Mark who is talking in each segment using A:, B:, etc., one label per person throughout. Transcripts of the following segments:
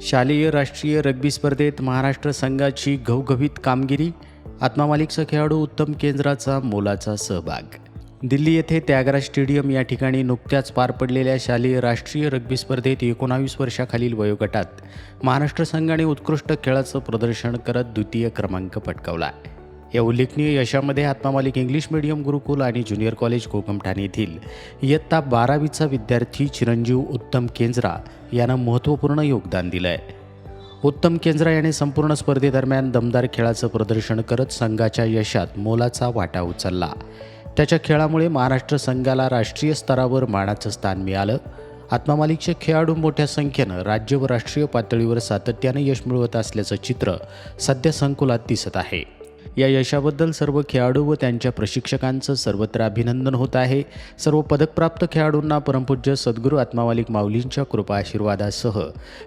A: शालेय राष्ट्रीय रग्बी स्पर्धेत महाराष्ट्र संघाची घवघवीत कामगिरी, आत्मा मालिकचा खेळाडू उत्तम केंद्राचा मोलाचा सहभाग. दिल्ली येथे त्यागराज स्टेडियम या ठिकाणी नुकत्याच पार पडलेल्या शालेय राष्ट्रीय रग्बी स्पर्धेत 19 वर्षाखालील वयोगटात महाराष्ट्र संघाने उत्कृष्ट खेळाचं प्रदर्शन करत द्वितीय क्रमांक पटकावला. या उल्लेखनीय यशामध्ये आत्मा मालिक इंग्लिश मीडियम गुरुकुल आणि ज्युनियर कॉलेज कोकमठाण येथील इयत्ता 12वीचा विद्यार्थी चिरंजीव उत्तम केंद्रा यानं महत्त्वपूर्ण योगदान दिलं आहे. उत्तम केंद्रा याने संपूर्ण स्पर्धेदरम्यान दमदार खेळाचं प्रदर्शन करत संघाच्या यशात मोलाचा वाटा उचलला. त्याच्या खेळामुळे महाराष्ट्र संघाला राष्ट्रीय स्तरावर मानाचं स्थान मिळालं. आत्मा मालिकचे खेळाडू मोठ्या संख्येनं राज्य व राष्ट्रीय पातळीवर सातत्याने यश मिळवत असल्याचं चित्र सध्या संकुलात दिसत आहे. या यशाबद्दल सर्व खेळाडू व त्यांच्या प्रशिक्षकांचं सर्वत्र अभिनंदन होत आहे. सर्व पदकप्राप्त खेळाडूंना परमपूज्य सद्गुरू आत्मा मालिक माऊलींच्या कृपा आशीर्वादासह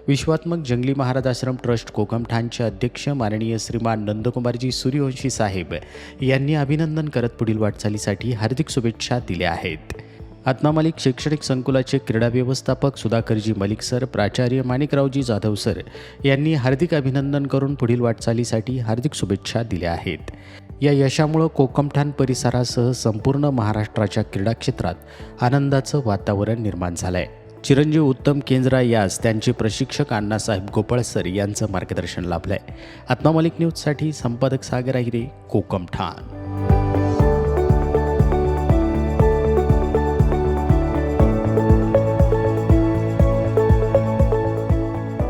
A: विश्वात्मक जंगली महाराज आश्रम ट्रस्ट कोकमठाणचे अध्यक्ष माननीय श्रीमान नंदकुमारजी सूर्यवंशी साहेब यांनी अभिनंदन करत पुढील वाटचालीसाठी हार्दिक शुभेच्छा दिल्या आहेत. आत्मा मालिक शैक्षणिक संकुलाचे क्रीडा व्यवस्थापक सुधाकरजी मलिक सर, प्राचार्य माणिकरावजी जाधव सर यांनी हार्दिक अभिनंदन करून पुढील वाटचालीसाठी हार्दिक शुभेच्छा दिल्या आहेत. या यशामुळं कोकमठाण परिसरासह संपूर्ण महाराष्ट्राच्या क्रीडा क्षेत्रात आनंदाचं वातावरण निर्माण झालं आहे. चिरंजीव उत्तम केंद्रा यास त्यांचे प्रशिक्षक अण्णासाहेब गोपाळ सर यांचं मार्गदर्शन लाभलं आहे. आत्मा मालिक न्यूजसाठी संपादक सागर आहिरे, कोकमठाण.